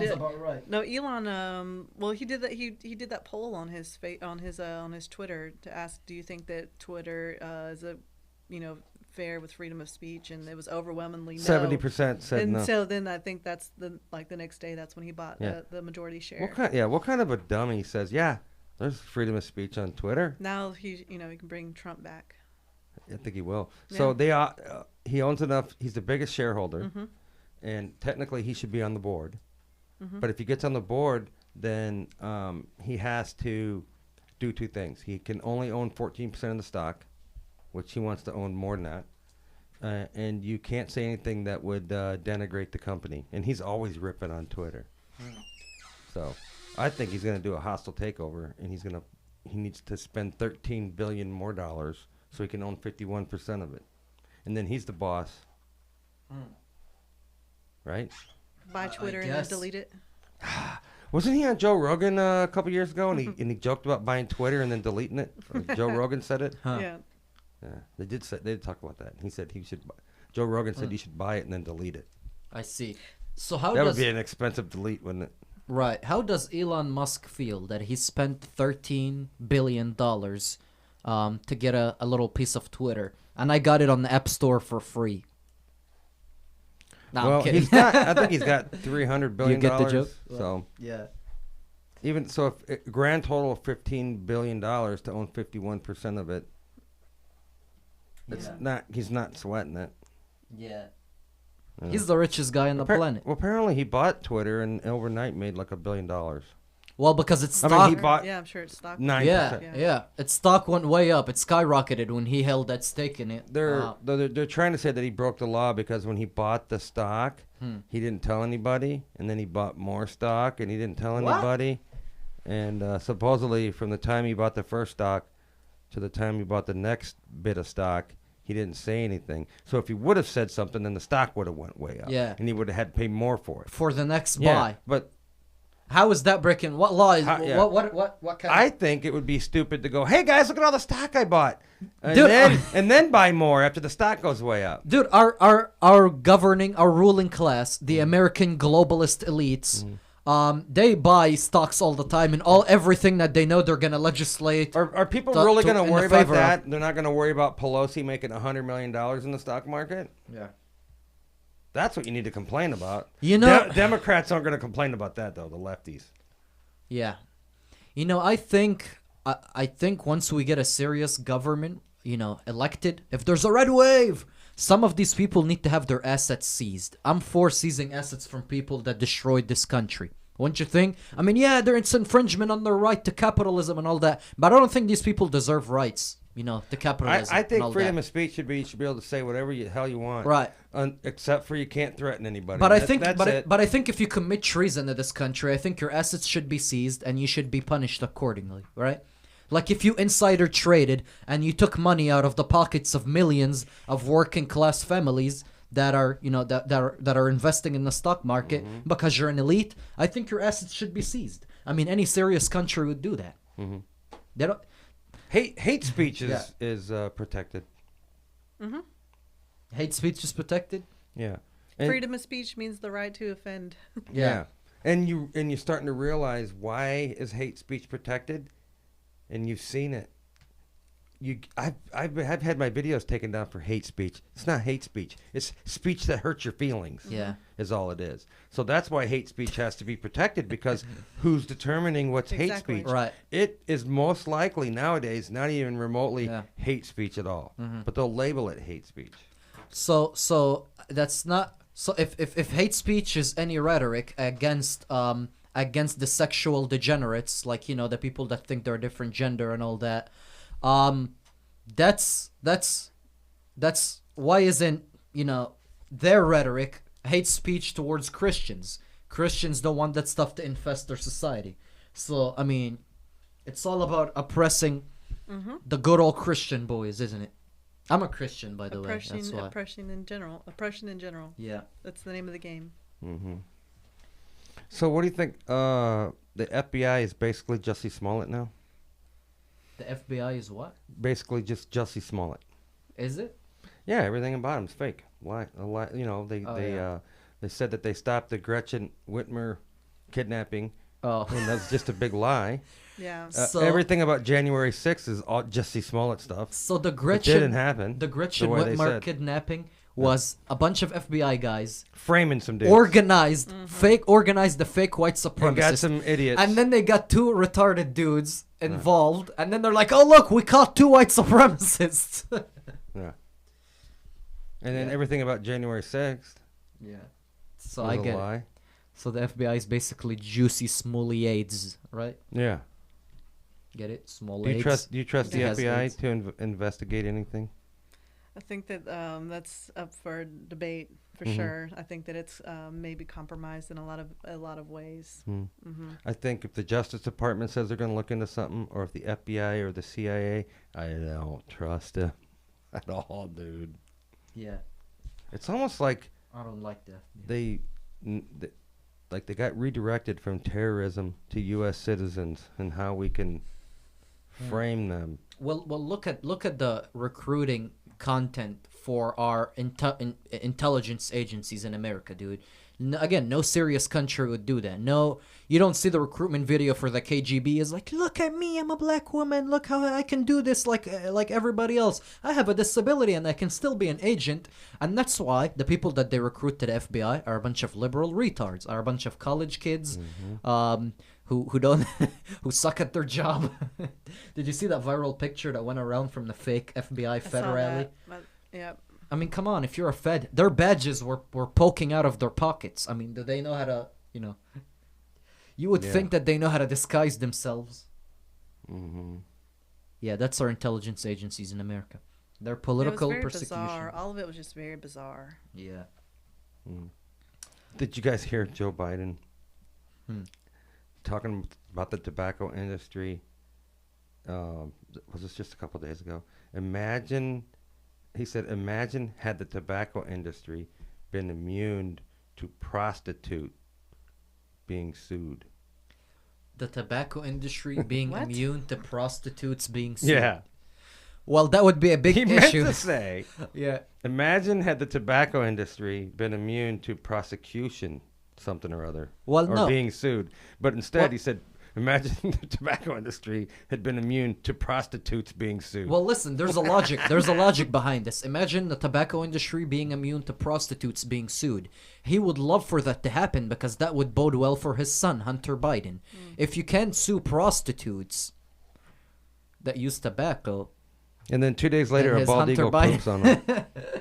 Sounds about right. No, Elon. Well, he did that. He did that poll on on his Twitter to ask, do you think that Twitter is a, fair with freedom of speech, and it was overwhelmingly no. 70% said And no. so then I think that's the next day. That's when he bought Yeah. the majority share. What kind of a dummy says, yeah, there's freedom of speech on Twitter? Now he can bring Trump back. I think he will. Yeah. So he owns enough. He's the biggest shareholder, Mm-hmm. and technically he should be on the board. Mm-hmm. But if he gets on the board, then he has to do two things. He can only own 14% of the stock, which he wants to own more than that. And you can't say anything that would denigrate the company. And he's always ripping on Twitter. So I think he's going to do a hostile takeover, and he needs to spend $13 billion more dollars so he can own 51% of it. And then he's the boss. Right? Buy Twitter and then delete it. Wasn't he on Joe Rogan a couple years ago, and he joked about buying Twitter and then deleting it? Joe Rogan said it. Yeah. Yeah, they did talk about that. He said he should. Joe Rogan said you should buy it and then delete it. I see. So how That does would be an expensive delete, wouldn't it? right? How does Elon Musk feel that he spent $13 billion to get a little piece of Twitter, and I got it on the App Store for free? No, Well, I'm kidding. he's got. I think he's got $300 billion. get the joke? So Yeah. even so, if a grand total of $15 billion to own 51% of it, it's Yeah. not. He's not sweating it. Yeah. Yeah. He's the richest guy on the planet. Well, apparently he bought Twitter and overnight made like $1 billion. Well, because it's I stock. mean, he bought Yeah, I'm sure it's stock. 9%. yeah, Yeah. yeah. Its stock went way up. It skyrocketed when he held that stake in it. They're trying to say that he broke the law because when he bought the stock, he didn't tell anybody, and then he bought more stock and he didn't tell What? anybody. And supposedly, from the time he bought the first stock to the time he bought the next bit of stock, he didn't say anything. So if he would have said something, then the stock would have went way up. Yeah. And he would have had to pay more for it. For the next Yeah, buy. but How is that breaking? What law is? How- yeah. What kind? I think it would be stupid to go, hey guys, look at all the stock I bought, and Dude, and then buy more after the stock goes way up. Dude, our ruling class, the American globalist elites, they buy stocks all the time and everything that they know they're gonna legislate. Are people to- really to- going to in worry the about favor of- that? They're not going to worry about Pelosi making $100 million in the stock market? Yeah. That's what you need to complain about. You know- Democrats aren't going to complain about that, though, the lefties. Yeah. You know, I think once we get a serious government, elected, if there's a red wave, some of these people need to have their assets seized. I'm for seizing assets from people that destroyed this country. Wouldn't you think? I mean, yeah, it's infringement on their right to capitalism and all that, but I don't think these people deserve rights, to capitalism. I and think all freedom that. of speech should be able to say whatever hell you want. Right. Except for you can't threaten anybody. But I That- think, that's but it. I think if you commit treason to this country, I think your assets should be seized and you should be punished accordingly, right? Like if you insider traded and you took money out of the pockets of millions of working class families that are, that are investing in the stock market because you're an elite, I think your assets should be seized. I mean, any serious country would do that. They don't. Hate speech is protected. Hate speech is protected. Yeah. And- Freedom of speech means the right to offend. Yeah. And you're starting to realize why is hate speech protected, and you've seen it. I've had my videos taken down for hate speech. It's not hate speech. It's speech that hurts your feelings. Yeah. Is all it is. So that's why hate speech has to be protected, because who's determining what's hate Exactly. speech? Right. It is most likely nowadays not even remotely Yeah. hate speech at all. But they'll label it hate speech. So that's not so if hate speech is any rhetoric against the sexual degenerates, like the people that think they're a different gender and all that, that's why isn't their rhetoric hate speech towards Christians? Christians don't want that stuff to infest their society. So I mean, it's all about oppressing the good old Christian boys, isn't it? I'm a Christian, by the way. That's why. Oppression in general. Oppression in general. Yeah. That's the name of the game. So what do you think? The FBI is basically Jussie Smollett now. The FBI is what? Basically just Jussie Smollett. Is it? Yeah, everything about him's fake. They Oh, yeah. they said that they stopped the Gretchen Whitmer kidnapping, Oh. and that's just a big lie. Yeah. So- Everything about January 6th is all Jesse Smollett stuff. So the It Gretchen didn't happen. the Gretchen way they Whitmer said. kidnapping was a bunch of FBI guys Framing some dudes. organized the fake white and supremacists. got some idiots. And then they got two retarded dudes involved, and then they're like, "Oh look, we caught two white supremacists." Yeah. And then Yeah. everything about January 6th Yeah. So was I a get it. lie. So the FBI is basically juicy Smolliades, right? Yeah. Get it? Small Do you trust the It has FBI AIDS. to investigate anything? I think that that's up for debate for Mhm. sure. I think that it's maybe compromised in a lot of ways. Hmm. Hmm. I think if the Justice Department says they're going to look into something, or if the FBI or the CIA, I don't trust them at all, dude. Yeah. It's almost like I don't like that. they got redirected from terrorism to U.S. citizens and how we can frame them. Well, look at the recruiting content for our intelligence agencies in America, dude. Again, no serious country would do that. No, you don't see the recruitment video for the KGB is like, look at me, I'm a black woman. Look how I can do this like everybody else. I have a disability and I can still be an agent. And that's why the people that they recruit to the FBI are a bunch of liberal retards, are a bunch of college kids, who don't who suck at their job. Did you see that viral picture that went around from the fake FBI Fed rally? Yeah. I mean, come on, if you're a Fed, their badges were poking out of their pockets. I mean, do they know how to, you would Yeah. think that they know how to disguise themselves. Mm-hmm. Yeah, that's our intelligence agencies in America. Their It political was very persecution. bizarre. All of it was just very bizarre. Yeah. Did you guys hear Joe Biden Hmm. talking about the tobacco industry? Was this just a couple days ago? He said, imagine had the tobacco industry been immune to prostitute being sued. The tobacco industry being What? immune to prostitutes being sued. Yeah. Well, that would be a big He meant issue. to say, Yeah. imagine had the tobacco industry been immune to prosecution, something or other, Well, or no. being sued. But instead, Well- he said, imagine the tobacco industry had been immune to prostitutes being sued. Well, listen, there's a logic. There's a logic behind this. Imagine the tobacco industry being immune to prostitutes being sued. He would love for that to happen because that would bode well for his son, Hunter Biden. If you can't sue prostitutes that use tobacco, and then 2 days later, and a his bald Hunter eagle Biden- poops on him.